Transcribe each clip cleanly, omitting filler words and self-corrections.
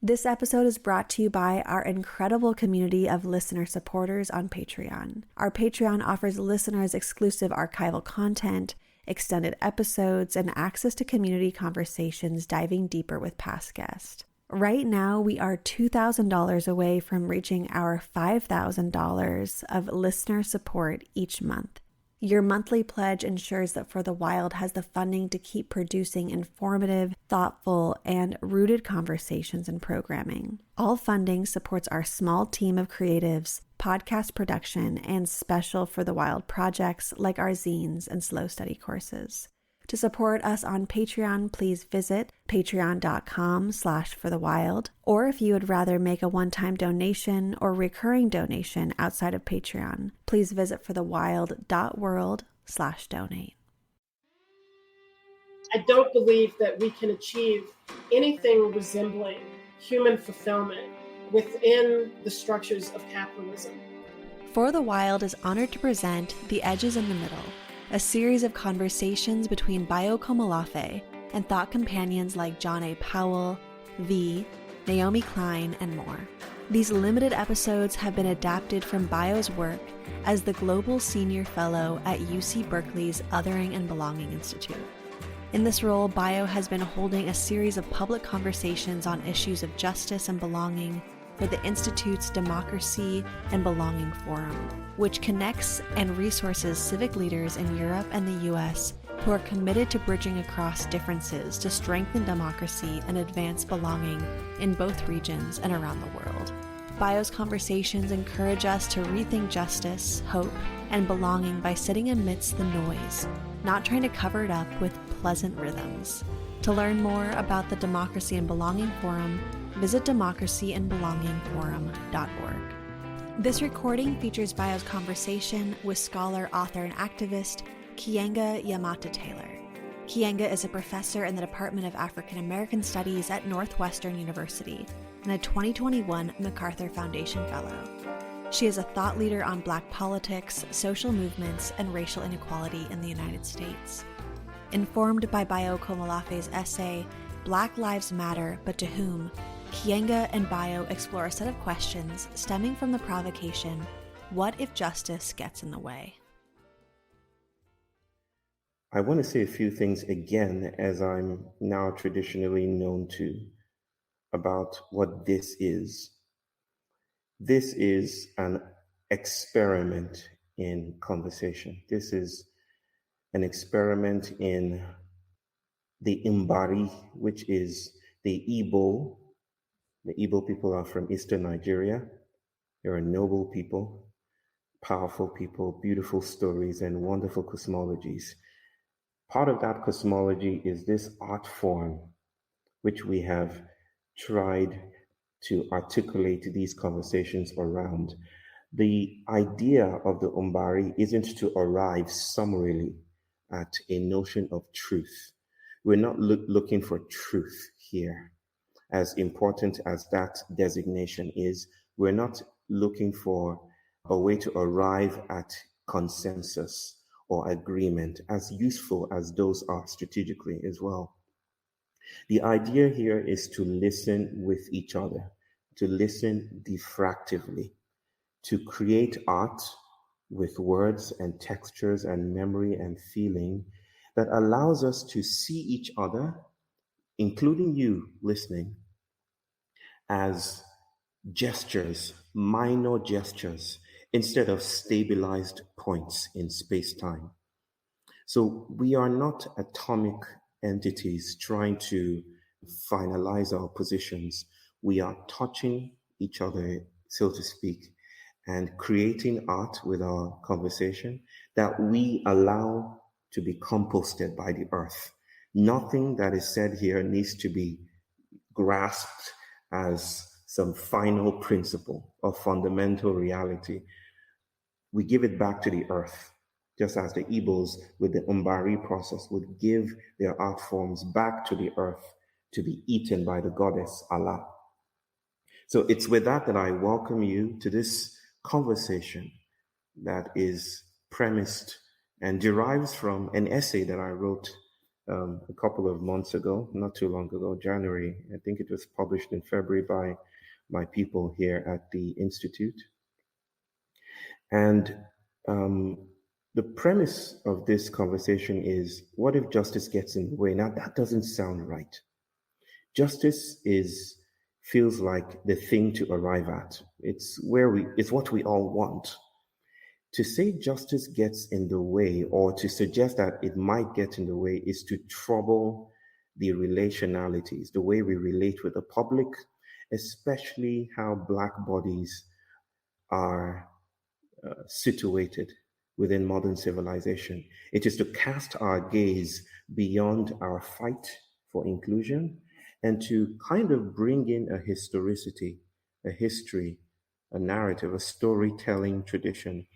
This episode is brought to you by our incredible community of listener supporters on Patreon. Our Patreon offers listeners exclusive archival content, extended episodes, and access to community conversations diving deeper with past guests. Right now, we are $2,000 away from reaching our $5,000 of listener support each month. Your monthly pledge ensures that For the Wild has the funding to keep producing informative, thoughtful, and rooted conversations and programming. All funding supports our small team of creatives, podcast production, and special For the Wild projects like our zines and slow study courses. To support us on Patreon, please visit patreon.com/forthewild. Or if you would rather make a one-time donation or recurring donation outside of Patreon, please visit forthewild.world/donate. I don't believe that we can achieve anything resembling human fulfillment within the structures of capitalism. For the Wild is honored to present The Edges in the Middle, a series of conversations between Báyò Akómoláfé and thought companions like John A. Powell, V, Naomi Klein, and more. These limited episodes have been adapted from Bayo's work as the Global Senior Fellow at UC Berkeley's Othering and Belonging Institute. In this role, Bayo has been holding a series of public conversations on issues of justice and belonging for the Institute's Democracy and Belonging Forum, which connects and resources civic leaders in Europe and the US who are committed to bridging across differences to strengthen democracy and advance belonging in both regions and around the world. Bayo's conversations encourage us to rethink justice, hope, and belonging by sitting amidst the noise, not trying to cover it up with pleasant rhythms. To learn more about the Democracy and Belonging Forum, visit democracyandbelongingforum.org. This recording features Bayo's conversation with scholar, author, and activist Keeanga-Yamahtta Taylor. Keeanga is a professor in the Department of African American Studies at Northwestern University and a 2021 MacArthur Foundation Fellow. She is a thought leader on Black politics, social movements, and racial inequality in the United States. Informed by Báyò Akomoláfé's essay, Black Lives Matter, But to Whom?, Keeanga and Bayo explore a set of questions stemming from the provocation, what if justice gets in the way? I want to say a few things again, as I'm now traditionally known to, about what this is. This is an experiment in conversation. This is an experiment in the Mbari, which is the Igbo. The Igbo people are from Eastern Nigeria. They're a noble people, powerful people, beautiful stories, and wonderful cosmologies. Part of that cosmology is this art form, which we have tried to articulate these conversations around. The idea of the Mbari isn't to arrive summarily at a notion of truth. We're not looking for truth here. As important as that designation is, we're not looking for a way to arrive at consensus or agreement, as useful as those are strategically as well. The idea here is to listen with each other, to listen diffractively, to create art with words and textures and memory and feeling that allows us to see each other, including you listening, as gestures, minor gestures, instead of stabilized points in space-time. So we are not atomic entities trying to finalize our positions. We are touching each other, so to speak, and creating art with our conversation that we allow to be composted by the earth. Nothing that is said here needs to be grasped as some final principle or fundamental reality. We give it back to the earth, just as the Igbos with the Mbari process would give their art forms back to the earth to be eaten by the goddess Allah. So it's with that that I welcome you to this conversation that is premised and derives from an essay that I wrote a couple of months ago, not too long ago, January. I think it was published in February by my people here at the Institute. And the premise of this conversation is, what if justice gets in the way? Now, that doesn't sound right. Justice feels like the thing to arrive at. It's what we all want. To say justice gets in the way, or to suggest that it might get in the way, is to trouble the relationalities, the way we relate with the public, especially how Black bodies are situated within modern civilization. It is to cast our gaze beyond our fight for inclusion and to kind of bring in a historicity, a history, a narrative, a storytelling tradition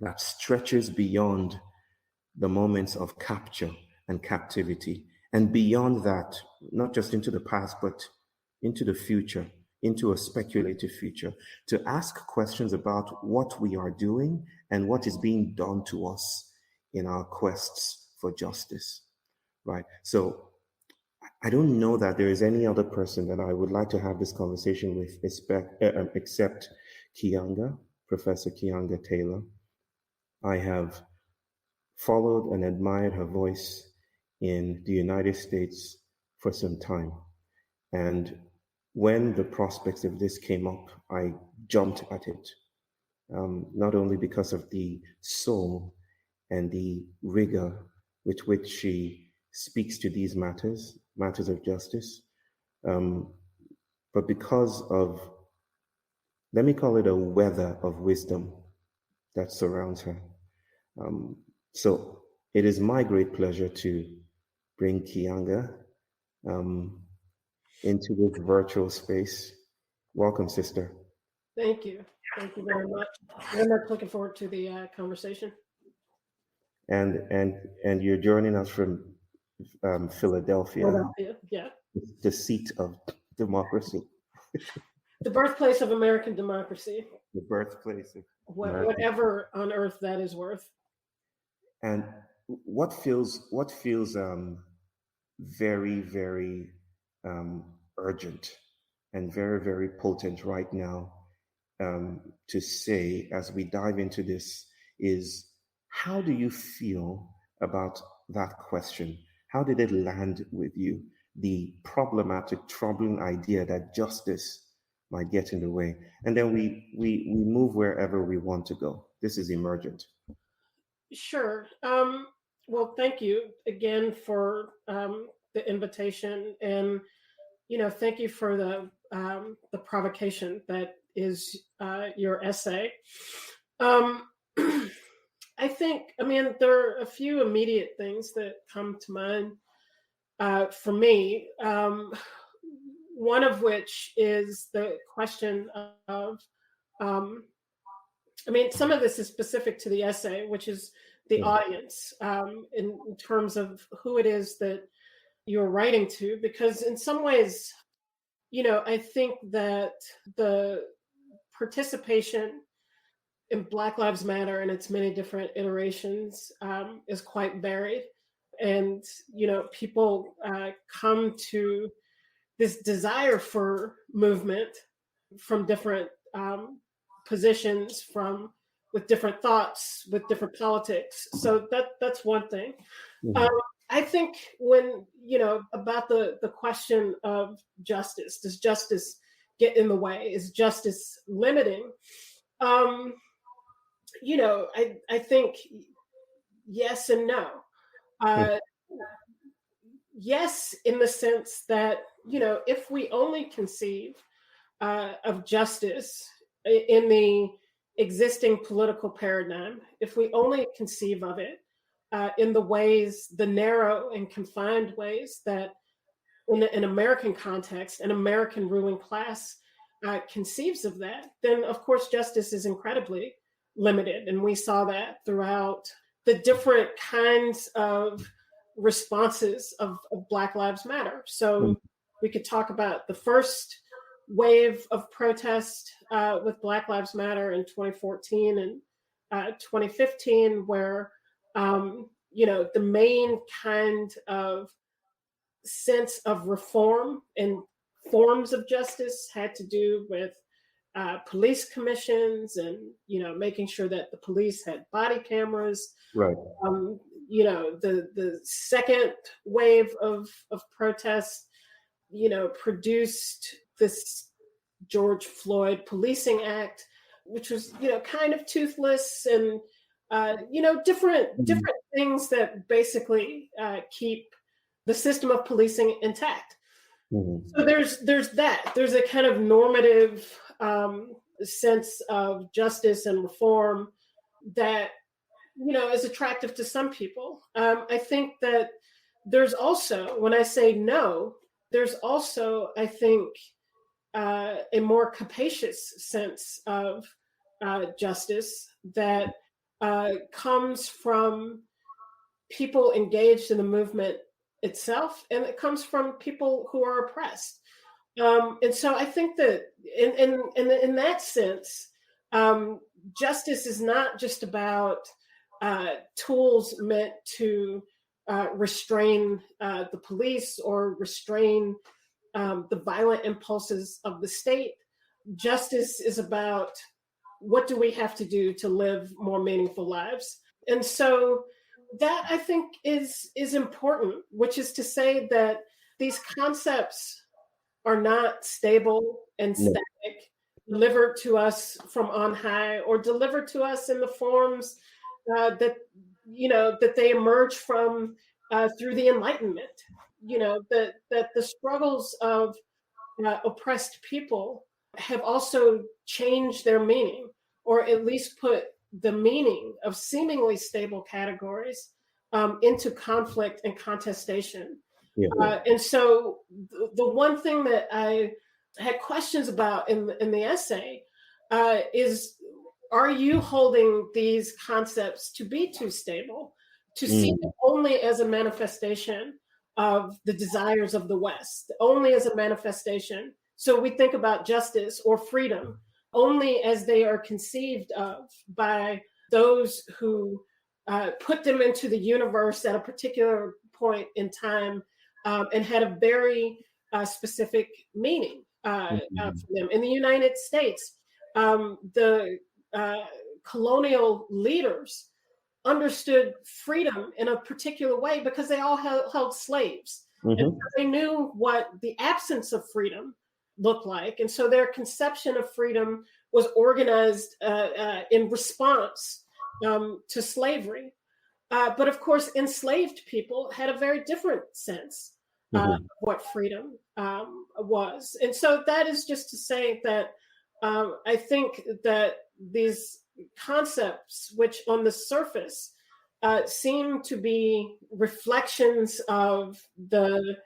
that stretches beyond the moments of capture and captivity, and beyond that, not just into the past, but into the future, into a speculative future, to ask questions about what we are doing and what is being done to us in our quests for justice, right? So I don't know that there is any other person that I would like to have this conversation with except Keeanga, Professor Keeanga Taylor. I have followed and admired her voice in the United States for some time. And when the prospects of this came up, I jumped at it, not only because of the soul and the rigor with which she speaks to these matters of justice, but because of, let me call it, a weather of wisdom that surrounds her. So it is my great pleasure to bring Keeanga into this virtual space. Welcome, sister. Thank you. Thank you very much. Very much looking forward to the conversation. And you're joining us from Philadelphia, yeah, the seat of democracy, the birthplace of American democracy. The birthplace of whatever on earth that is worth. And what feels very, very urgent and very, very potent right now to say as we dive into this is, how do you feel about that question? How did it land with you? The problematic, troubling idea that justice might get in the way. And then we move wherever we want to go. This is emergent. Sure. Well, thank you again for the invitation, and thank you for the provocation that is your essay. I think, there are a few immediate things that come to mind for me. One of which is the question of, some of this is specific to the essay, which is the audience, in terms of who it is that you're writing to, because in some ways, I think that the participation in Black Lives Matter and its many different iterations is quite varied. And, people come to this desire for movement from different positions, with different thoughts, with different politics. So that's one thing. Mm-hmm. I think when, about the question of justice, does justice get in the way? Is justice limiting? I think yes and no. Yes, in the sense that, if we only conceive of justice in the existing political paradigm, if we only conceive of it in the narrow and confined ways that in an American context, an American ruling class conceives of that, then of course justice is incredibly limited. And we saw that throughout the different kinds of responses of Black Lives Matter. So we could talk about the first wave of protest with Black Lives Matter in 2014 and 2015, where the main kind of sense of reform and forms of justice had to do with police commissions and making sure that the police had body cameras. Right. The second wave of protests, produced this George Floyd Policing Act, which was kind of toothless and different things that basically keep the system of policing intact. So there's that. There's a kind of normative sense of justice and reform that is attractive to some people. I think that there's also, when I say no, there's also, I think, a more capacious sense of justice that comes from people engaged in the movement itself, and it comes from people who are oppressed. And so I think that in that sense, justice is not just about tools meant to restrain the police or restrain the violent impulses of the state. Justice is about what do we have to do to live more meaningful lives. And so that, I think, is important, which is to say that these concepts are not stable and static, delivered to us from on high, or delivered to us in the forms that they emerge from through the Enlightenment. That the struggles of oppressed people have also changed their meaning, or at least put the meaning of seemingly stable categories into conflict and contestation. Yeah. And so the one thing that I had questions about in the essay is, are you holding these concepts to be too stable, to see them only as a manifestation of the desires of the West, only as a manifestation? So we think about justice or freedom only as they are conceived of by those who put them into the universe at a particular point in time and had a very specific meaning for them. In the United States, the colonial leaders understood freedom in a particular way because they all held slaves. And they knew what the absence of freedom looked like. And so their conception of freedom was organized in response to slavery. But of course, enslaved people had a very different sense of what freedom was. And so that is just to say that I think that these concepts, which on the surface seem to be reflections of the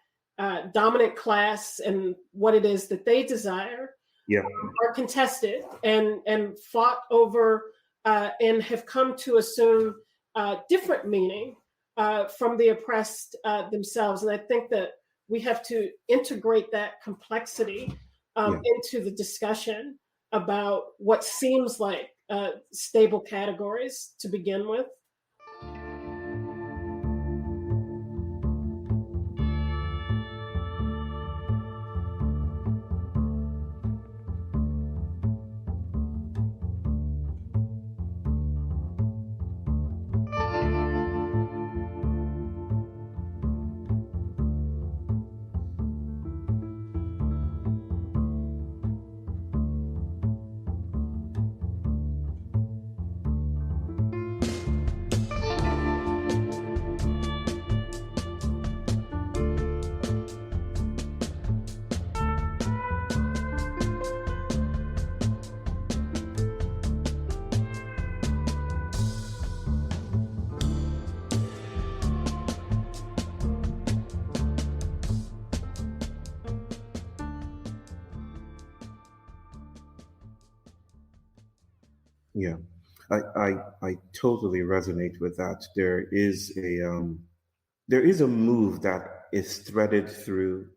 dominant class and what it is that they desire, are contested and fought over and have come to assume different meaning from the oppressed themselves. And I think that we have to integrate that complexity into the discussion about what seems like stable categories to begin with. Yeah, I totally resonate with that. There is a move that is threaded through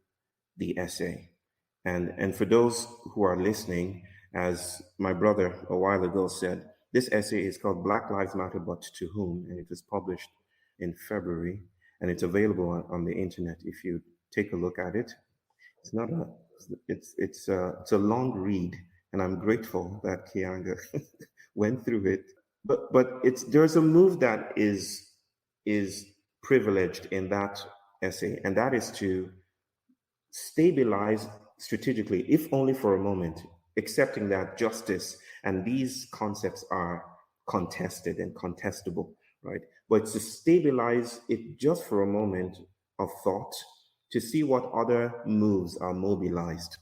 the essay, and for those who are listening, as my brother a while ago said, this essay is called Black Lives Matter, but to whom? And it was published in February, and it's available on the internet if you take a look at it. It's not a, it's a long read, and I'm grateful that Keeanga went through it. But there's a move that is privileged in that essay, and that is to stabilize strategically, if only for a moment, accepting that justice and these concepts are contested and contestable, right? But to stabilize it just for a moment of thought to see what other moves are mobilized.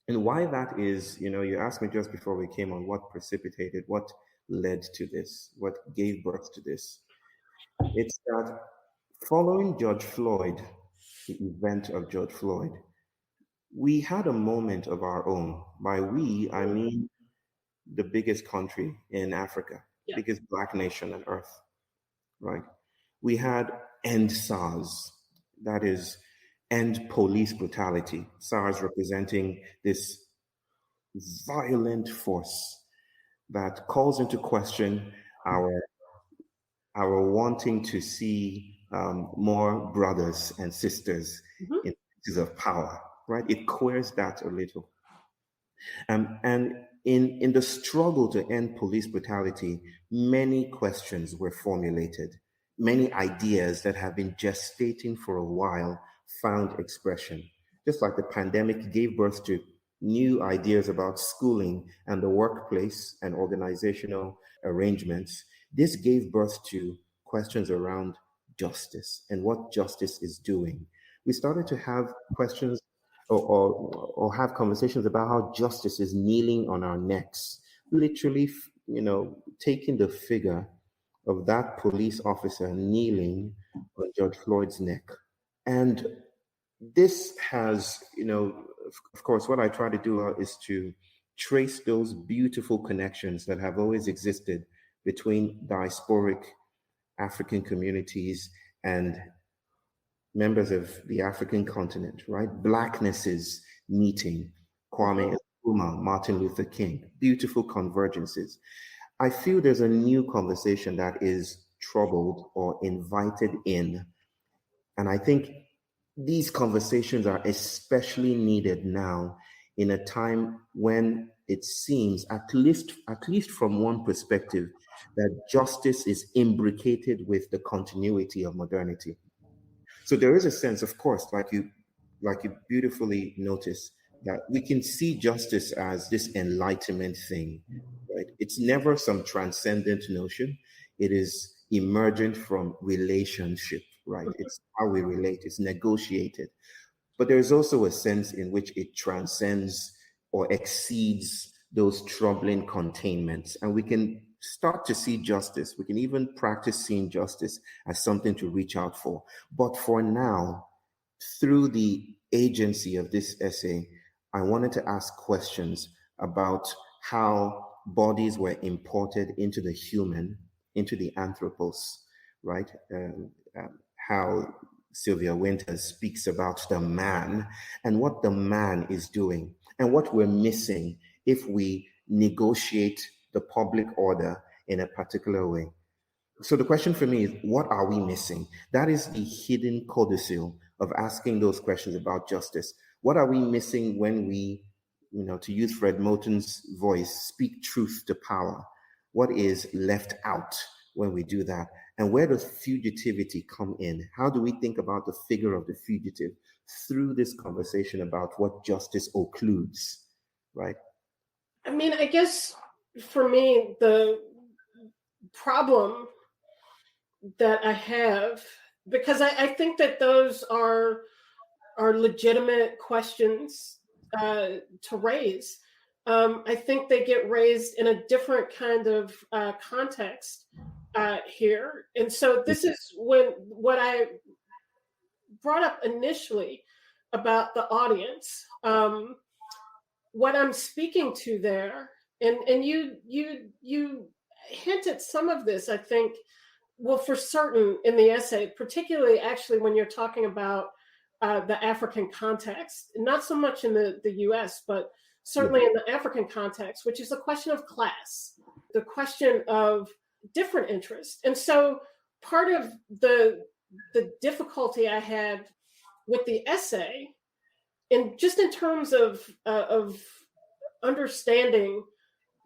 And why that is, you asked me just before we came on what precipitated, what led to this, what gave birth to this. It's that following George Floyd, the event of George Floyd, we had a moment of our own. By we, I mean the biggest country in Africa, Yeah. biggest Black nation on earth, right? We had End SARS, that is, End Police Brutality, SARS representing this violent force that calls into question our wanting to see more brothers and sisters in places of power, right? It queers that a little. And in the struggle to end police brutality, many questions were formulated. Many ideas that have been gestating for a while found expression. Just like the pandemic gave birth to new ideas about schooling and the workplace and organizational arrangements, this gave birth to questions around justice and what justice is doing. We started to have questions or have conversations about how justice is kneeling on our necks, literally, taking the figure of that police officer kneeling on George Floyd's neck. And this has, of course, what I try to do is to trace those beautiful connections that have always existed between diasporic African communities and members of the African continent, right? Blacknesses meeting, Kwame Nkrumah, Martin Luther King, beautiful convergences. I feel there's a new conversation that is troubled or invited in. And I think these conversations are especially needed now in a time when it seems, at least from one perspective, that justice is imbricated with the continuity of modernity. So there is a sense, of course, like you beautifully notice, that we can see justice as this enlightenment thing, right? It's never some transcendent notion. It is emergent from relationship, right? It's how we relate, it's negotiated. But there's also a sense in which it transcends or exceeds those troubling containments. And we can start to see justice. We can even practice seeing justice as something to reach out for. But for now, through the agency of this essay, I wanted to ask questions about how bodies were imported into the human, into the anthropos, right? How Sylvia Winters speaks about the man and what the man is doing and what we're missing if we negotiate the public order in a particular way. So the question for me is, what are we missing? That is the hidden codicil of asking those questions about justice. What are we missing when we, to use Fred Moten's voice, speak truth to power? What is left out when we do that? And where does fugitivity come in? How do we think about the figure of the fugitive through this conversation about what justice occludes, right? I mean, I guess for me, the problem that I have, because I think that those are legitimate questions to raise. I think they get raised in a different kind of context here. And so this is what I brought up initially about the audience. What I'm speaking to there, and you hinted some of this, I think, well, for certain in the essay, particularly actually when you're talking about the African context, not so much in the US, but certainly in the African context, which is a question of class, the question of different interests. And so part of the difficulty I had with the essay, and just in terms of understanding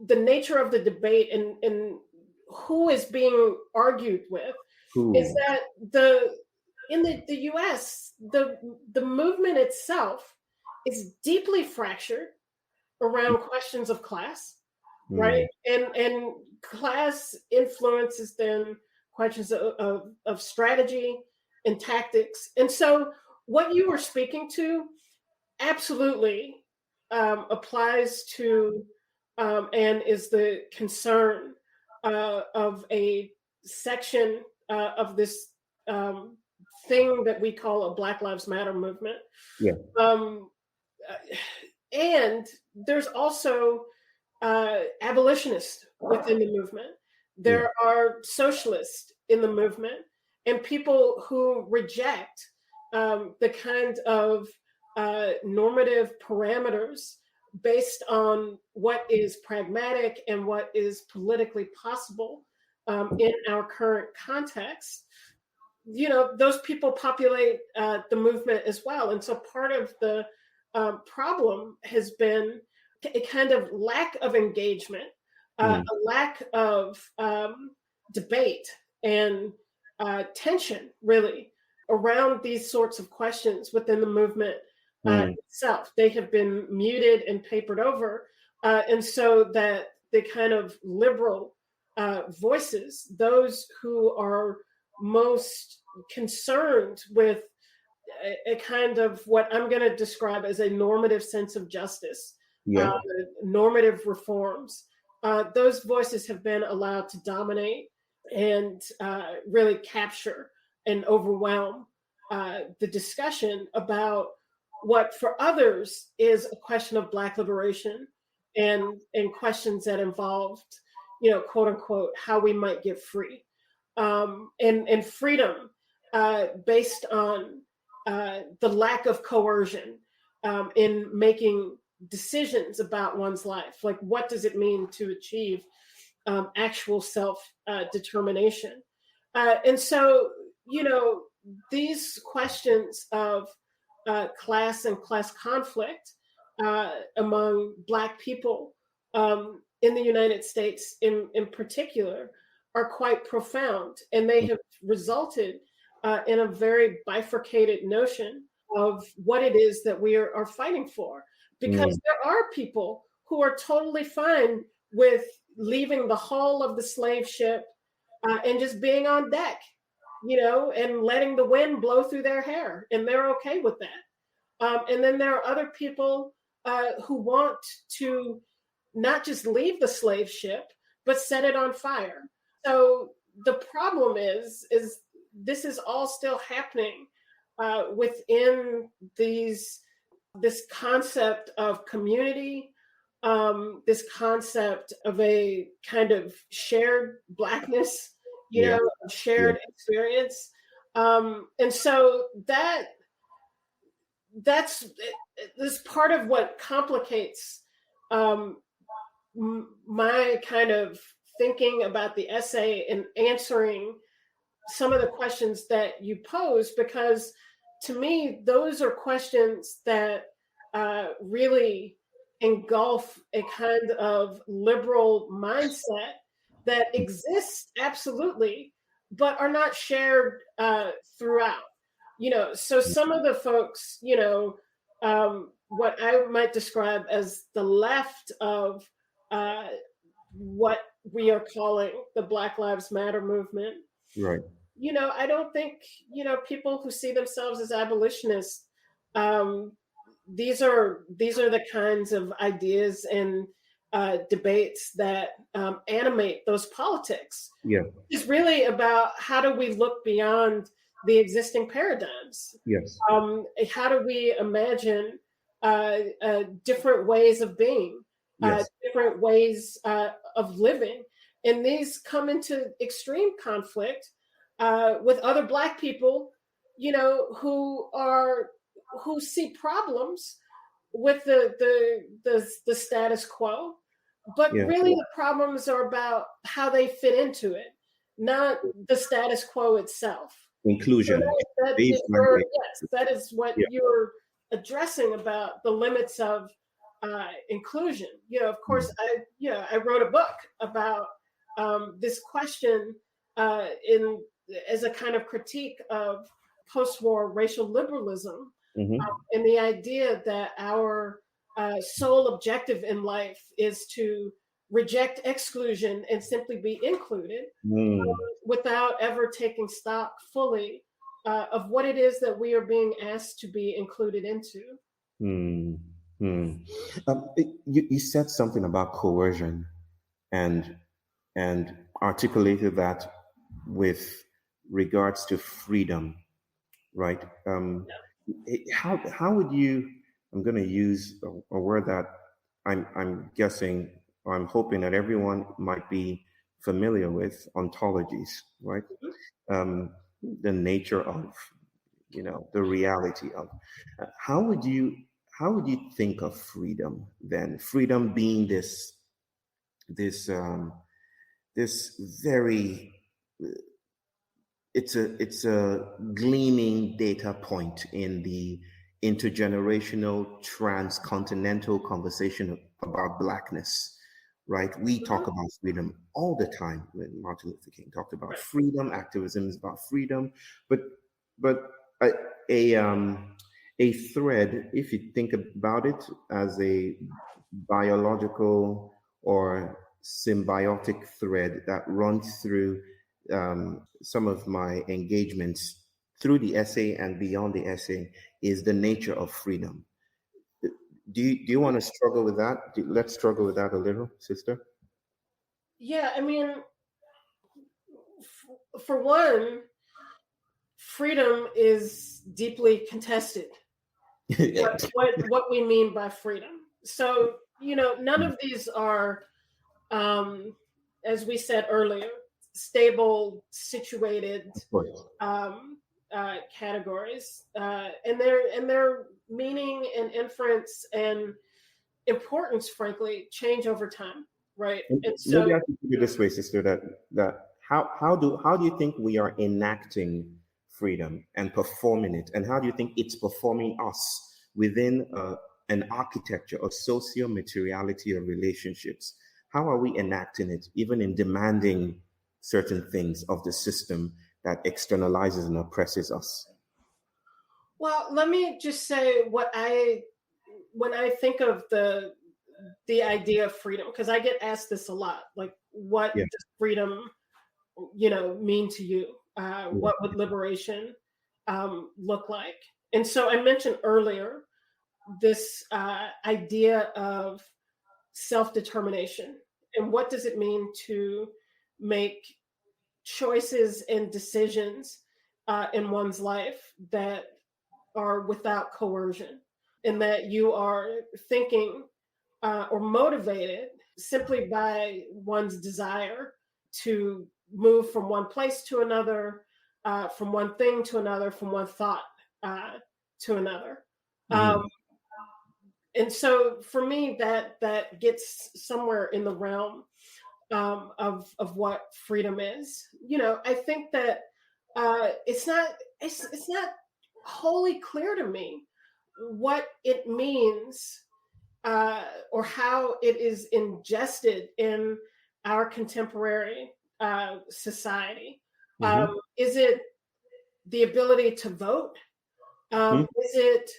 the nature of the debate and who is being argued with, is that in the US, the movement itself is deeply fractured around questions of class, right? And class influences then questions of strategy and tactics. And so what you were speaking to absolutely applies to and is the concern of a section of this thing that we call a Black Lives Matter movement. Yeah. And there's also abolitionists within the movement. There are socialists in the movement, and people who reject the kind of normative parameters based on what is pragmatic and what is politically possible in our current context. Those people populate the movement as well. And so part of the problem has been a kind of lack of engagement, a lack of debate and tension, really, around these sorts of questions within the movement itself. They have been muted and papered over. And so that the kind of liberal voices, those who are most concerned with a kind of what I'm going to describe as a normative sense of justice, normative reforms, those voices have been allowed to dominate and really capture and overwhelm the discussion about what for others is a question of Black liberation and questions that involved, quote unquote, how we might get free and freedom based on the lack of coercion in making decisions about one's life. Like, what does it mean to achieve actual self-determination? And so, these questions of class and class conflict among Black people in the United States in particular are quite profound. And they have resulted in a very bifurcated notion of what it is that we are fighting for. Because there are people who are totally fine with leaving the hull of the slave ship and just being on deck, and letting the wind blow through their hair, and they're okay with that. And then there are other people who want to not just leave the slave ship, but set it on fire. So the problem is this is all still happening within this concept of community, this concept of a kind of shared Blackness, shared experience. And so that's this part of what complicates my kind of thinking about the essay and answering some of the questions that you pose, because to me, those are questions that really engulf a kind of liberal mindset that exists absolutely, but are not shared throughout. So some of the folks, what I might describe as the left of what we are calling the Black Lives Matter movement. Right. I don't think, people who see themselves as abolitionists, these are the kinds of ideas and debates that animate those politics. Yeah. It's really about how do we look beyond the existing paradigms? Yes. How do we imagine different ways of being, different ways of living? And these come into extreme conflict with other Black people, who see problems with the status quo, but really the problems are about how they fit into it, not the status quo itself. Inclusion. So that is what you're addressing about the limits of inclusion. Of course, I wrote a book about this question as a kind of critique of post-war racial liberalism, and the idea that our sole objective in life is to reject exclusion and simply be included, without ever taking stock fully of what it is that we are being asked to be included into. You said something about coercion and articulated that with regards to freedom, right? How would you? I'm going to use a word that I'm guessing, or I'm hoping that everyone might be familiar with: ontologies, right? The nature of, the reality of. How would you think of freedom then? Freedom being this very, it's a gleaming data point in the intergenerational transcontinental conversation about Blackness, right? We talk about freedom all the time. When Martin Luther King talked about freedom, activism is about freedom, but a thread, if you think about it as a biological or symbiotic thread that runs through some of my engagements through the essay and beyond the essay, is the nature of freedom. Do you want to struggle with that? Let's struggle with that a little, sister. Yeah, I mean, for one, freedom is deeply contested. What we mean by freedom. So, none of these are, as we said earlier, stable, situated categories, and their meaning and inference and importance, frankly, change over time, right? And so, maybe I can put it this way, sister, that how do you think we are enacting freedom and performing it, and how do you think it's performing us within an architecture of socio-materiality of relationships? How are we enacting it, even in demanding certain things of the system that externalizes and oppresses us? Well, let me just say when I think of the idea of freedom, because I get asked this a lot, like, what does freedom, mean to you? What would liberation look like? And so I mentioned earlier this idea of self-determination, and what does it mean to make choices and decisions in one's life that are without coercion, and that you are thinking or motivated simply by one's desire to move from one place to another, from one thing to another, from one thought to another. And so for me, that gets somewhere in the realm of what freedom is. I think that it's not wholly clear to me what it means or how it is ingested in our contemporary society. Is it the ability to vote? Is it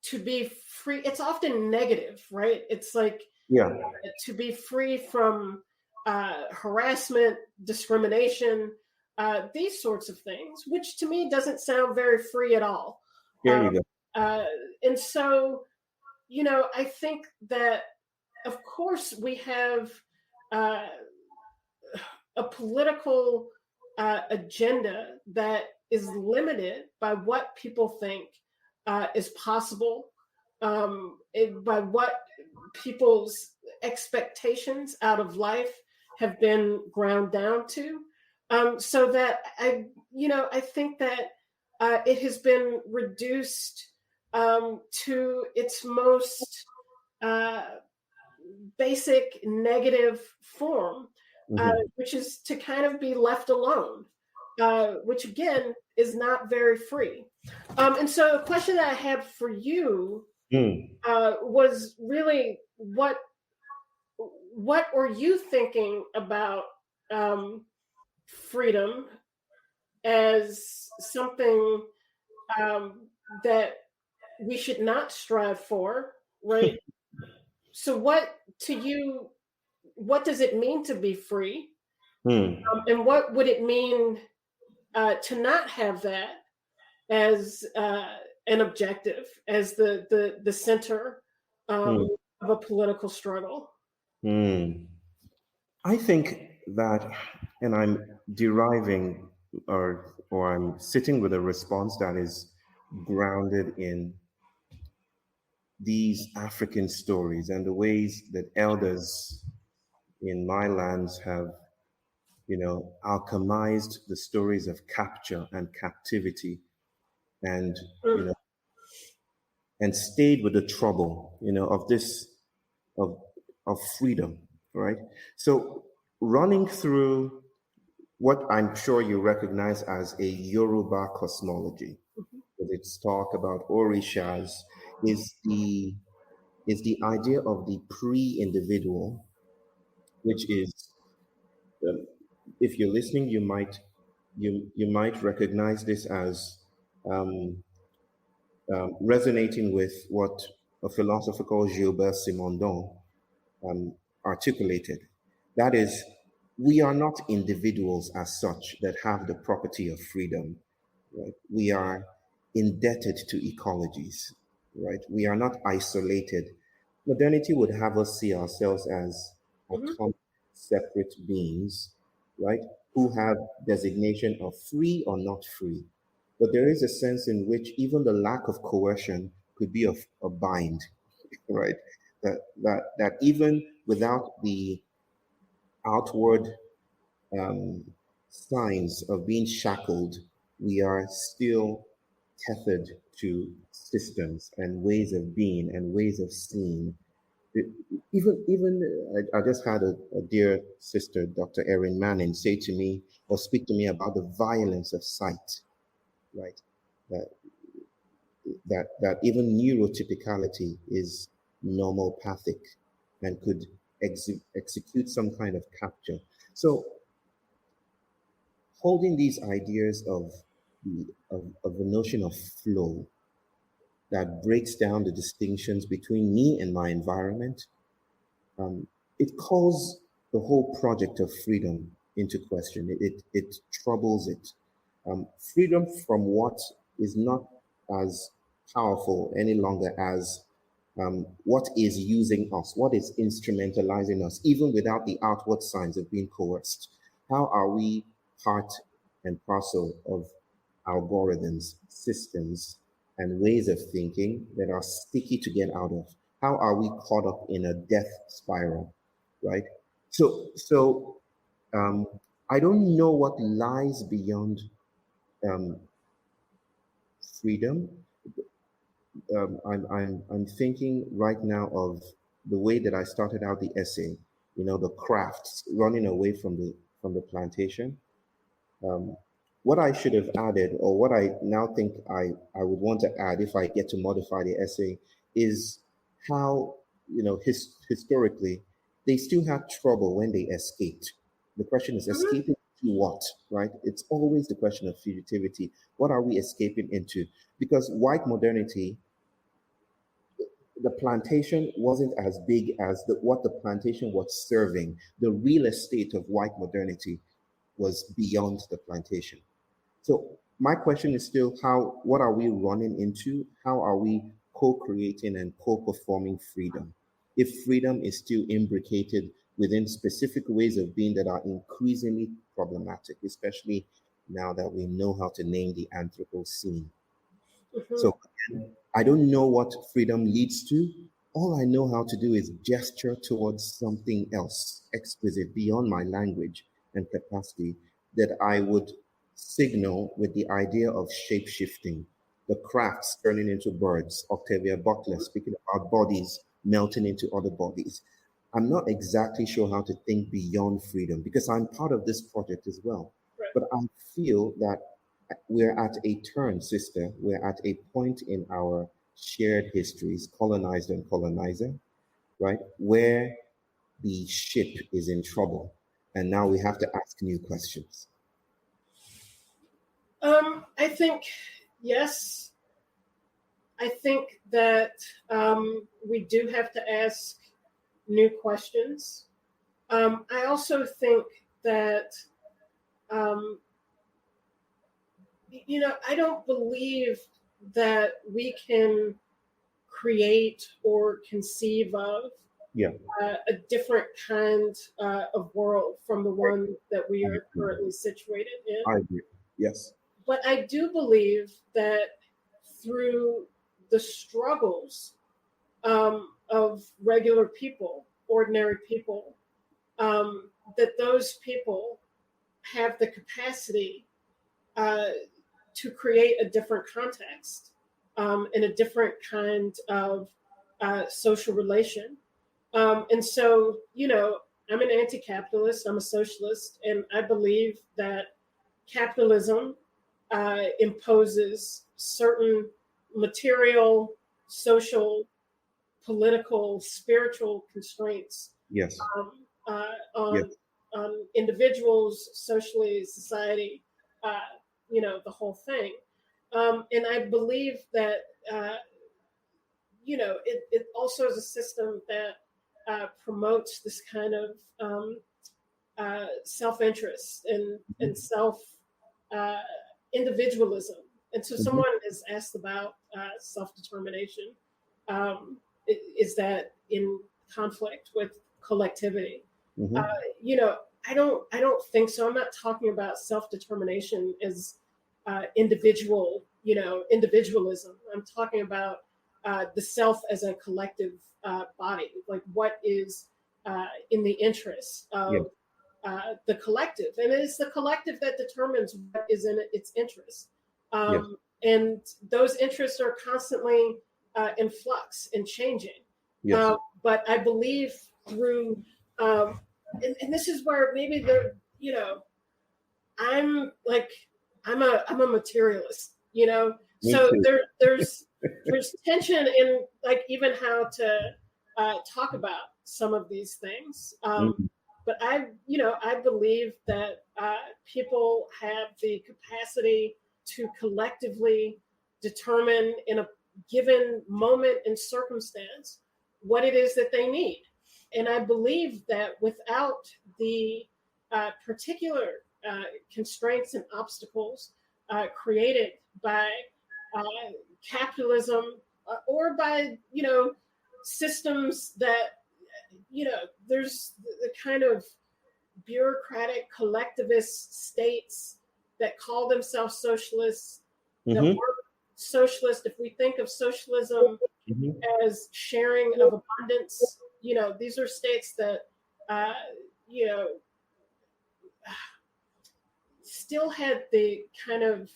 to be free? It's often negative, right? It's like to be free from harassment, discrimination, these sorts of things, which to me doesn't sound very free at all. There you go. And so, I think that, of course, we have a political agenda that is limited by what people think is possible, by what people's expectations out of life have been ground down to. So that I think that it has been reduced to its most basic negative form, which is to kind of be left alone, which again is not very free. And so a question that I had for you was really what are you thinking about freedom as something that we should not strive for, right? So what does it mean to be free? And what would it mean to not have that as an objective, as the center of a political struggle? I think that, and I'm deriving or I'm sitting with a response that is grounded in these African stories and the ways that elders in my lands have, alchemized the stories of capture and captivity, and and stayed with the trouble, of this of freedom, right? So running through what I'm sure you recognize as a Yoruba cosmology, with its talk about orishas, is the idea of the pre-individual, which is, if you're listening, you might recognize this as resonating with what a philosopher called Gilbert Simondon articulated. That is, we are not individuals as such that have the property of freedom, right? We are indebted to ecologies, right? We are not isolated. Modernity would have us see ourselves as autonomous, separate beings, right? Who have designation of free or not free. But there is a sense in which even the lack of coercion could be of a bind, right? That even without the outward signs of being shackled, we are still tethered to systems and ways of being and ways of seeing. I just had a dear sister, Dr. Erin Manning, say to me or speak to me about the violence of sight, right? That even neurotypicality is normopathic and could execute some kind of capture. So holding these ideas of the notion of flow that breaks down the distinctions between me and my environment, it calls the whole project of freedom into question. It troubles it. Freedom from what is not as powerful any longer as what is using us, what is instrumentalizing us, even without the outward signs of being coerced. How are we part and parcel of algorithms, systems, and ways of thinking that are sticky to get out of? How are we caught up in a death spiral, right? So I don't know what lies beyond freedom. I'm thinking right now of the way that I started out the essay. The crafts, running away from the plantation. What I should have added, or what I now think I would want to add if I get to modify the essay, is how, historically, they still had trouble when they escaped. The question is, escaping to what, right? It's always the question of fugitivity. What are we escaping into? Because white modernity, the plantation wasn't as big as what the plantation was serving. The real estate of white modernity was beyond the plantation. So my question is still, what are we running into? How are we co-creating and co-performing freedom? If freedom is still imbricated within specific ways of being that are increasingly problematic, especially now that we know how to name the Anthropocene. So I don't know what freedom leads to. All I know how to do is gesture towards something else, exquisite, beyond my language and capacity, that I would signal with the idea of shape-shifting, the crafts turning into birds, Octavia Butler speaking about bodies melting into other bodies. I'm not exactly sure how to think beyond freedom because I'm part of this project as well. Right. But I feel that we're at a turn, sister. We're at a point in our shared histories, colonizer and colonizer, right? Where the ship is in trouble. And now we have to ask new questions. I think, yes. I think that we do have to ask new questions. I also think that, I don't believe that we can create or conceive of Yeah. a different kind of world from the one that we are currently situated in. I agree. Yes. But I do believe that through the struggles of regular people, ordinary people, that those people have the capacity to create a different context and a different kind of social relation. And so, I'm an anti-capitalist, I'm a socialist, and I believe that capitalism imposes certain material, social, political, spiritual constraints Yes. On, Yes. on individuals, socially, society, the whole thing. And I believe that, it also is a system that promotes this kind of self-interest and self individualism. And so someone has asked about self-determination. Is that in conflict with collectivity? I don't think so. I'm not talking about self-determination as individualism. I'm talking about the self as a collective body, like what is in the interest of the collective. And it's the collective that determines what is in its interest. And those interests are constantly in flux and changing. But I believe through, and this is where maybe I'm a materialist, so there's tension in like even how to talk about some of these things. But I believe that people have the capacity to collectively determine in a given moment and circumstance what it is that they need. And I believe that without the particular constraints and obstacles created by capitalism or by, systems that, there's the kind of bureaucratic collectivist states that call themselves socialists, that work socialist. If we think of socialism as sharing of abundance, these are states that, still had the kind of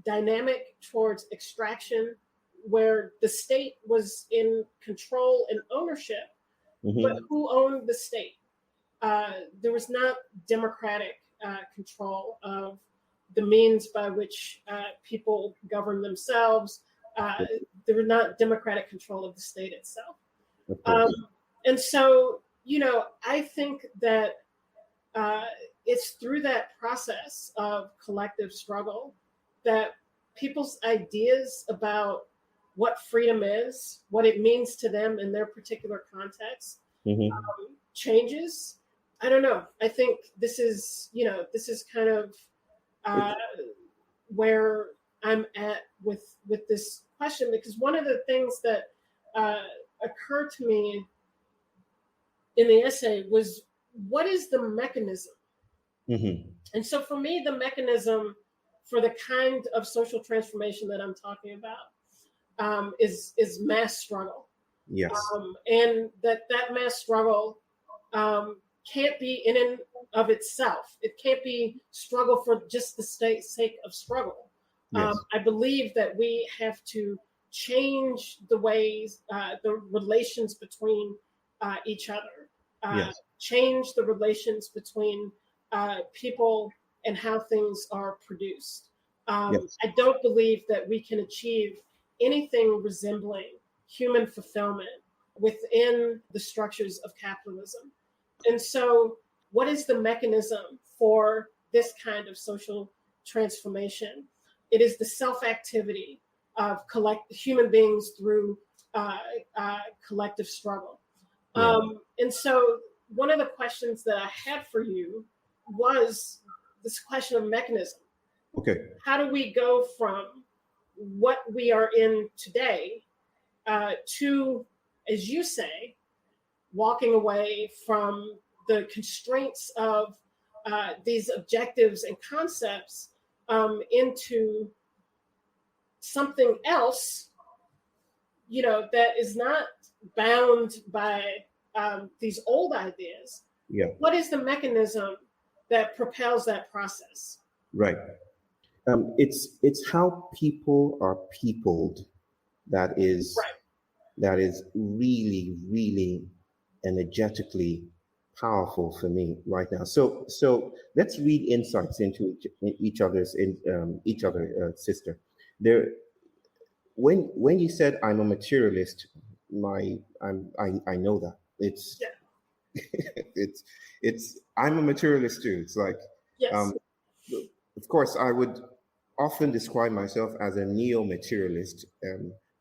dynamic towards extraction where the state was in control and ownership, but who owned the state? There was not democratic control of the means by which people govern themselves. There was not democratic control of the state itself. And so, I think that it's through that process of collective struggle that people's ideas about what freedom is, what it means to them in their particular context, changes. I don't know. I think this is kind of where I'm at with this question, because one of the things that occurred to me in the essay was, what is the mechanism? And so for me, the mechanism for the kind of social transformation that I'm talking about is mass struggle. Yes. And that mass struggle can't be in and of itself. It can't be struggle for just the sake of struggle. I believe that we have to change the ways, the relations between each other, Yes. change the relations between people and how things are produced. Yes. I don't believe that we can achieve anything resembling human fulfillment within the structures of capitalism. And so, what is the mechanism for this kind of social transformation? It is the self activity of human beings through collective struggle. Yeah. And so, one of the questions that I had for you was this question of mechanism. Okay. How do we go from what we are in today to, as you say, walking away from the constraints of these objectives and concepts into something else, that is not bound by these old ideas? Yeah. What is the mechanism that propels that process? Right. It's how people are peopled that is really, really energetically powerful for me right now. So let's read insights into each other's sister. There, when you said I'm a materialist, I know that it's Yeah. it's I'm a materialist too. It's like Yes. of course I would often describe myself as a neo-materialist,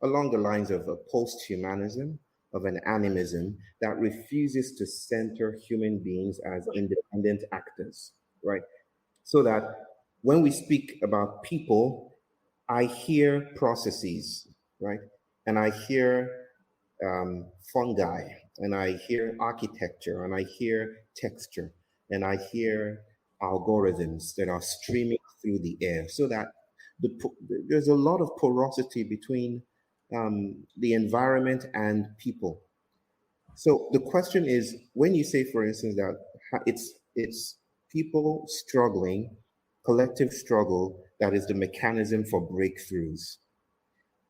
along the lines of a post-humanism, of an animism that refuses to center human beings as independent actors, right? So that when we speak about people, I hear processes, right? And I hear fungi, and I hear architecture, and I hear texture, and I hear algorithms that are streaming through the air, so that there's a lot of porosity between the environment and people. So the question is, when you say, for instance, that it's people struggling, collective struggle, that is the mechanism for breakthroughs.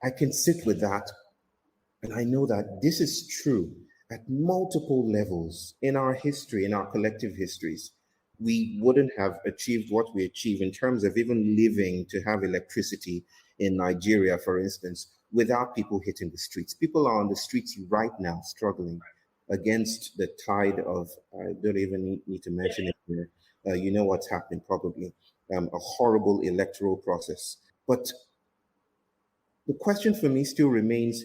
I can sit with that, and I know that this is true at multiple levels in our history, in our collective histories. We wouldn't have achieved what we achieve in terms of even living to have electricity in Nigeria, for instance, without people hitting the streets. People are on the streets right now struggling against the tide of, I don't even need to mention it here. You know what's happening probably, a horrible electoral process. But the question for me still remains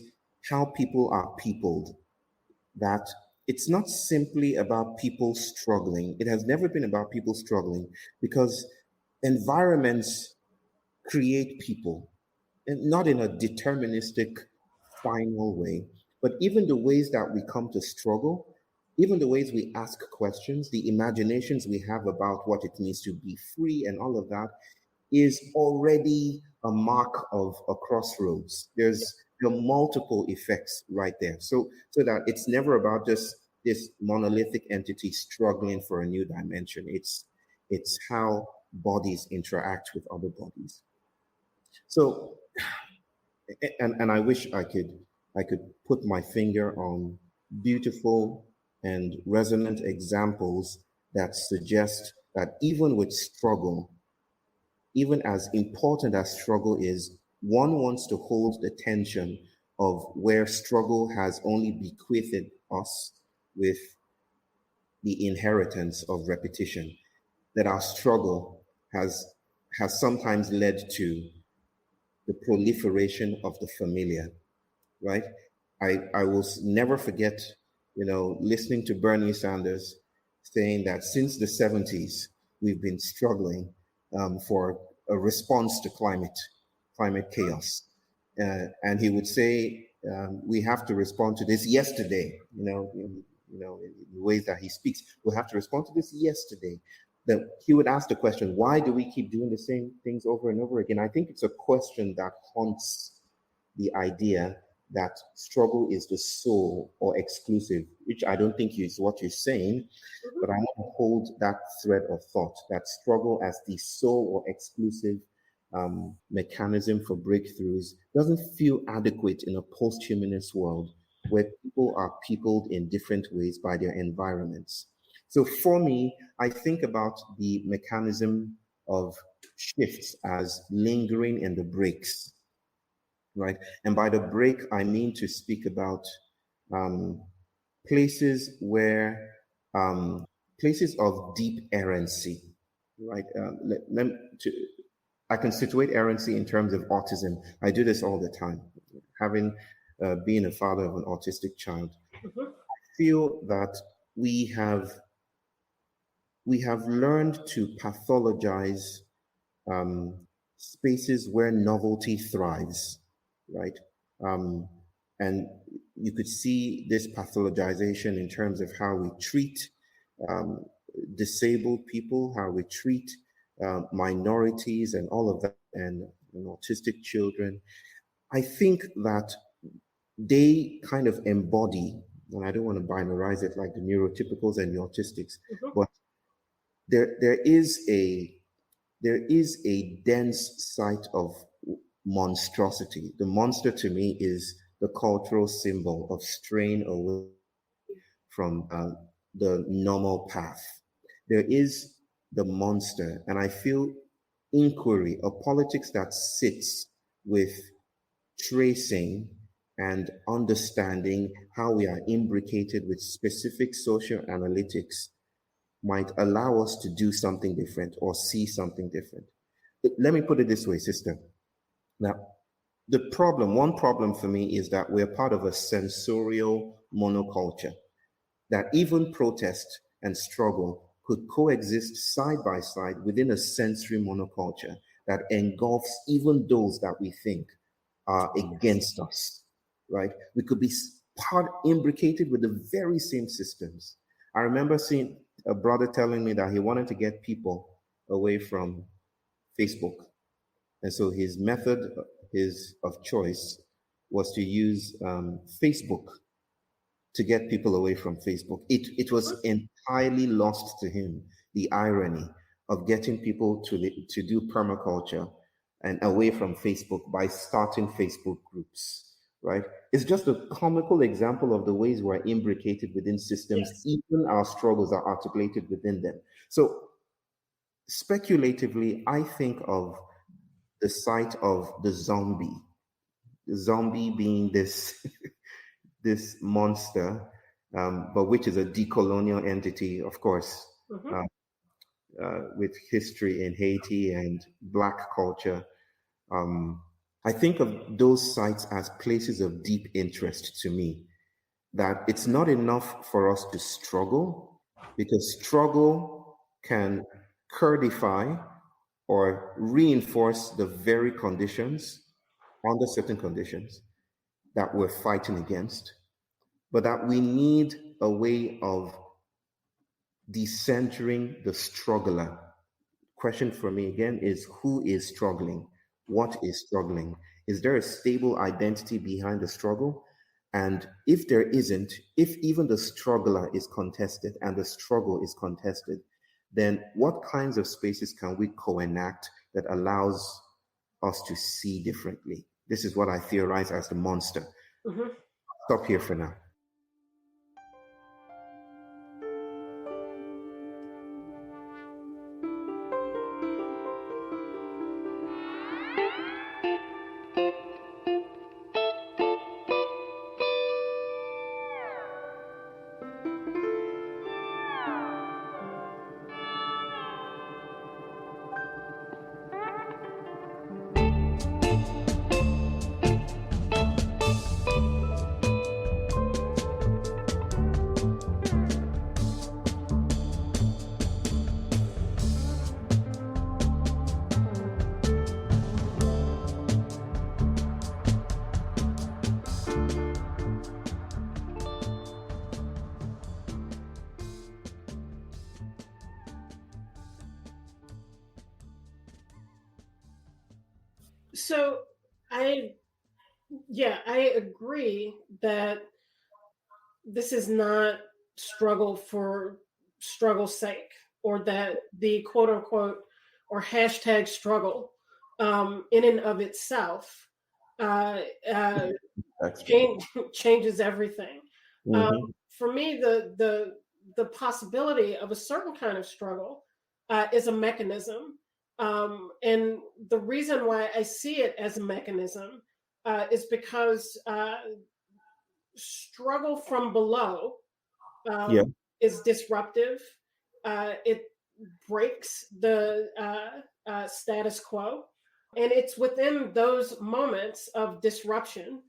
how people are peopled, that it's not simply about people struggling. It has never been about people struggling, because environments create people, and not in a deterministic, final way, but even the ways that we come to struggle, even the ways we ask questions, the imaginations we have about what it means to be free and all of that is already a mark of a crossroads. There are multiple effects right there. So that it's never about just this monolithic entity struggling for a new dimension. It's how bodies interact with other bodies. So, and I wish I could put my finger on beautiful and resonant examples that suggest that even with struggle, even as important as struggle is, one wants to hold the tension of where struggle has only bequeathed us with the inheritance of repetition, that our struggle has sometimes led to the proliferation of the familiar, right? I will never forget, listening to Bernie Sanders saying that since the 70s, we've been struggling for a response to climate chaos. And he would say, we have to respond to this yesterday, in the ways that he speaks. We'll have to respond to this yesterday. That he would ask the question, why do we keep doing the same things over and over again? I think it's a question that haunts the idea that struggle is the sole or exclusive, which I don't think is what you're saying, but I want to hold that thread of thought, that struggle as the sole or exclusive mechanism for breakthroughs doesn't feel adequate in a post-humanist world where people are peopled in different ways by their environments. So for me, I think about the mechanism of shifts as lingering in the breaks, right? And by the break, I mean to speak about places where, places of deep errancy, right? I can situate errancy in terms of autism. I do this all the time. Having been a father of an autistic child, Mhm. I feel that we have learned to pathologize spaces where novelty thrives, right? Um, and you could see this pathologization in terms of how we treat um, disabled people, how we treat minorities, and all of that, and autistic children. I think that they kind of embody, and I don't want to binarize it like the neurotypicals and the autistics, Mhm. but there is a dense site of monstrosity. The monster to me is the cultural symbol of straying away from the normal path. There is the monster, and I feel inquiry, a politics that sits with tracing and understanding how we are imbricated with specific social analytics might allow us to do something different or see something different. Let me put it this way, sister. Now, one problem for me is that we're part of a sensorial monoculture, that even protest and struggle could coexist side by side within a sensory monoculture that engulfs even those that we think are against us, right? We could be part imbricated with the very same systems. I remember seeing a brother telling me that he wanted to get people away from Facebook. And so his method of choice was to use Facebook to get people away from Facebook. It was entirely lost to him, the irony of getting people to do permaculture and away from Facebook by starting Facebook groups, right? It's just a comical example of the ways we're imbricated within systems, Yes. even our struggles are articulated within them. So speculatively, I think of the site of the zombie being this this monster, but which is a decolonial entity, of course, Mhm. uh, with history in Haiti and Black culture. Um, I think of those sites as places of deep interest to me, that it's not enough for us to struggle, because struggle can codify or reinforce the very conditions, under certain conditions, that we're fighting against, but that we need a way of decentering the struggler. Question for me again is, who is struggling? What is struggling? Is there a stable identity behind the struggle? And if there isn't, if even the struggler is contested and the struggle is contested, then what kinds of spaces can we co-enact that allows us to see differently? This is what I theorize as the monster. Mhm. Stop here for now. So I, yeah, I agree that this is not struggle for struggle's sake, or that the quote unquote or hashtag struggle in and of itself uh, uh, changes everything. Mm-hmm. For me, the possibility of a certain kind of struggle is a mechanism, and the reason why I see it as a mechanism is because struggle from below Yeah. is disruptive. It breaks the status quo. And it's within those moments of disruption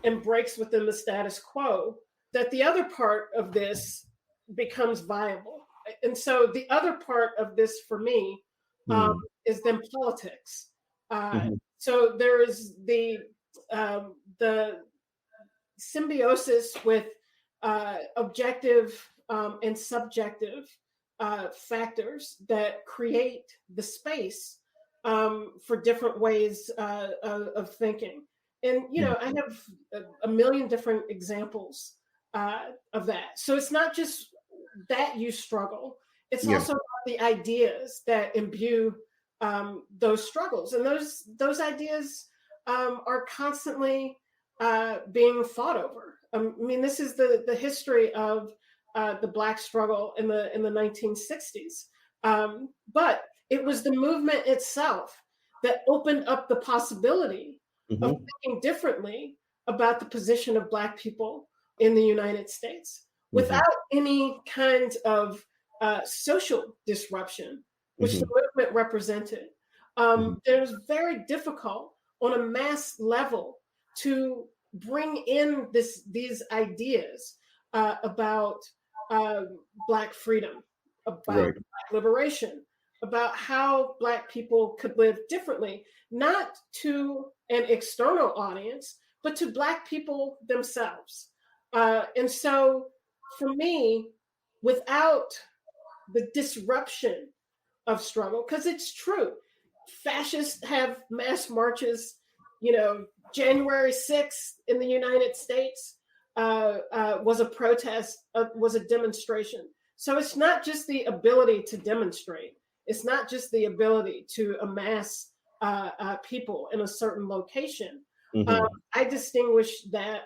and breaks within the status quo that the other part of this becomes viable. And so the other part of this for me um, Mm. is then politics. Mm-hmm. So there is the symbiosis with objective and subjective factors that create the space for different ways of thinking. And, you know, I have a million different examples of that. So it's not just that you struggle, it's Yeah. also the ideas that imbue those struggles. And those ideas are constantly being fought over. I mean, this is the history of the Black struggle in the 1960s. But it was the movement itself that opened up the possibility of Mm-hmm. thinking differently about the position of Black people in the United States Mm-hmm. without any kind of social disruption, which the Mm-hmm. movement represented. Mm-hmm. It was very difficult on a mass level to bring in these ideas about Black freedom, about Right. Black liberation, about how Black people could live differently, not to an external audience, but to Black people themselves. And so for me, without the disruption of struggle, because it's true, fascists have mass marches. You know, January 6th in the United States was a protest, was a demonstration. So it's not just the ability to demonstrate, it's not just the ability to amass people in a certain location. Mm-hmm. I distinguish that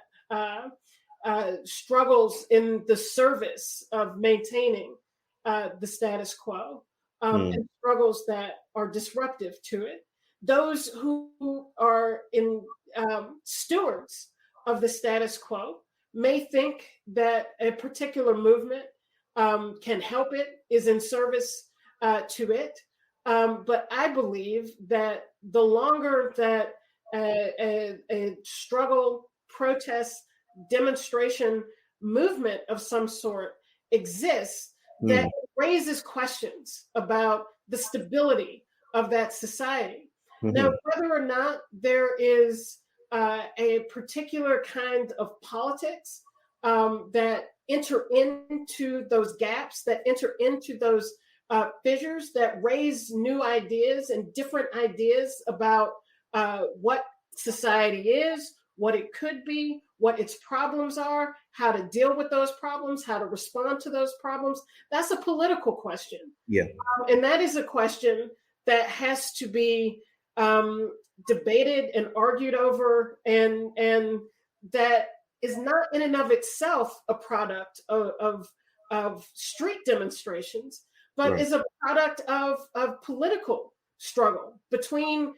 struggles in the service of maintaining the status quo Mm. and struggles that are disruptive to it. Those who are in stewards of the status quo may think that a particular movement can help it, is in service to it. But I believe that the longer that a struggle, protest, demonstration movement of some sort exists, that Mm. raises questions about the stability of that society. Now, Mm-hmm. whether or not there is a particular kind of politics that enter into those gaps, that enter into those fissures, that raise new ideas and different ideas about what society is, what it could be, what its problems are, how to deal with those problems, how to respond to those problems. That's a political question. Yeah. And that is a question that has to be debated and argued over, and that is not in and of itself a product of street demonstrations, but Right. is a product of political struggle between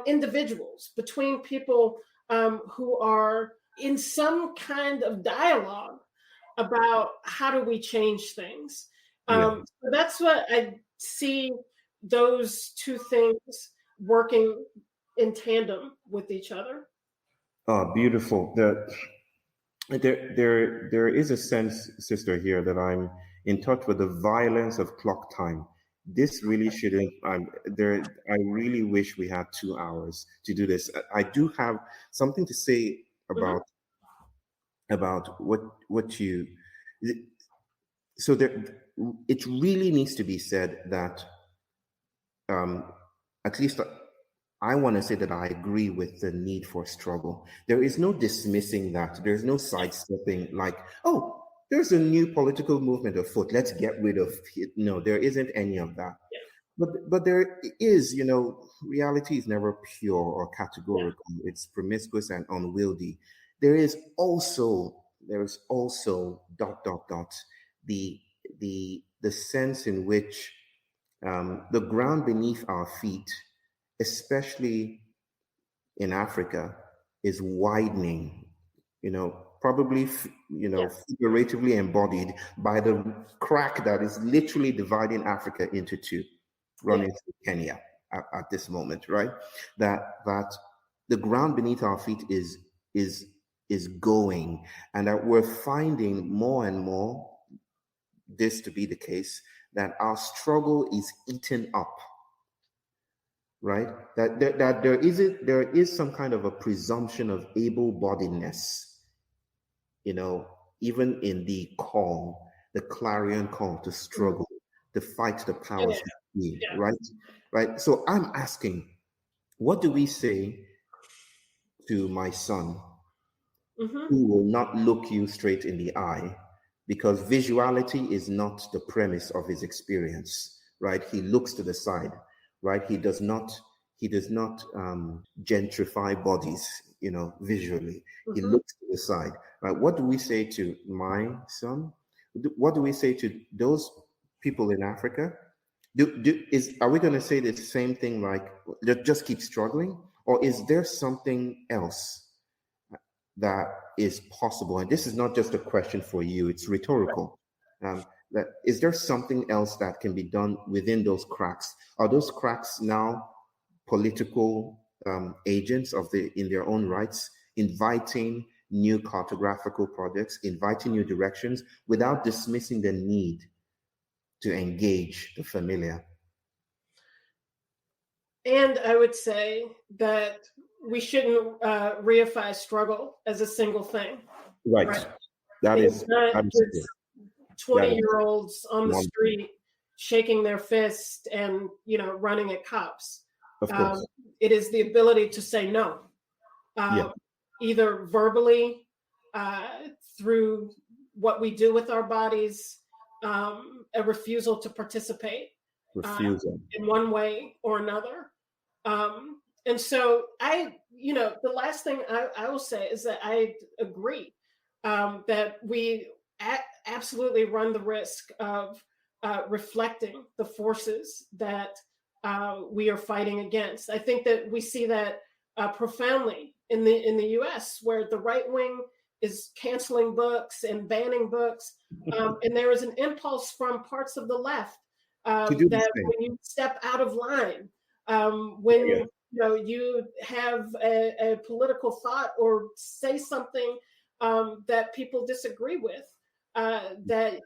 individuals, between people who are in some kind of dialogue about how do we change things. Yeah. So that's what I see, those two things working in tandem with each other. Oh, beautiful. There is a sense, sister, here that I'm in touch with the violence of clock time. This really shouldn't. There. I really wish we had 2 hours to do this. I do have something to say Mhm. about what you. So there, it really needs to be said that, at least I want to say that I agree with the need for struggle. There is no dismissing that. There's no sidestepping like, oh, there's a new political movement afoot. Let's get rid of it. No, there isn't any of that. But there is, reality is never pure or categorical. It's promiscuous and unwieldy. There is also the the sense in which the ground beneath our feet, especially in Africa, is widening. Probably figuratively embodied by the crack that is literally dividing Africa into two, running through Kenya at this moment, right? That the ground beneath our feet is going, and that we're finding more and more this to be the case, that our struggle is eaten up, right? That there is some kind of a presumption of able-bodiedness, even in the call, the clarion call to struggle, to fight the powers that be, right? So I'm asking, what do we say to my son who will not look you straight in the eye? Because visuality is not the premise of his experience, right? He looks to the side, right? He does not gentrify bodies, visually. He looks to the side, right? What do we say to my son? What do we say to those people in Africa? Are we going to say the same thing, like just keep struggling, or is there something else that is possible? And this is not just a question for you; it's rhetorical. That is there something else that can be done within those cracks? Are those cracks now political agents in their own rights, inviting new cartographical projects, inviting new directions without dismissing the need to engage the familiar? And I would say that we shouldn't reify struggle as a single thing. Right. That is not just 20-year-olds on the street shaking their fist and running at cops. Of course. It is the ability to say no, either verbally, through what we do with our bodies, a refusal to participate in one way or another. And so the last thing I will say is that I agree that we absolutely run the risk of reflecting the forces that we are fighting against. I think that we see that profoundly in the U.S., where the right wing is canceling books and banning books, and there is an impulse from parts of the left that when you step out of line, when you have a political thought or say something that people disagree with, that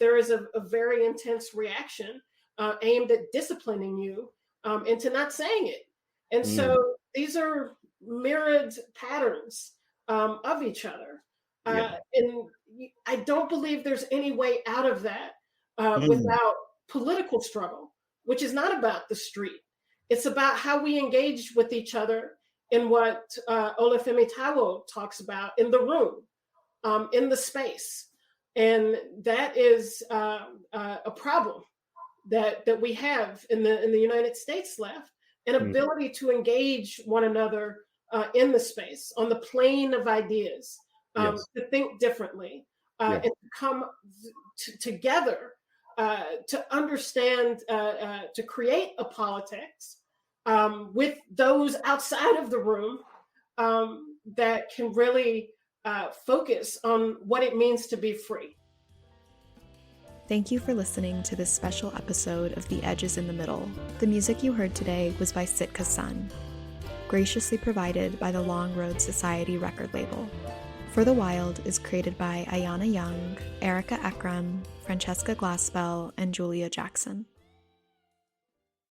there is a very intense reaction aimed at disciplining you into not saying it. And so these are mirrored patterns of each other. And I don't believe there's any way out of that without political struggle, which is not about the street. It's about how we engage with each other in what Olufemi Taiwo talks about, in the room, in the space. And that is a problem that we have in the United States left, an ability to engage one another in the space, on the plane of ideas, to think differently, and to come together to understand, to create a politics with those outside of the room that can really focus on what it means to be free. Thank you for listening to this special episode of The Edges in the Middle. The music you heard today was by Sitka Sun, graciously provided by the Long Road Society record label. For the Wild is created by Ayana Young, Erica Ekram, Francesca Glassbell, and Julia Jackson.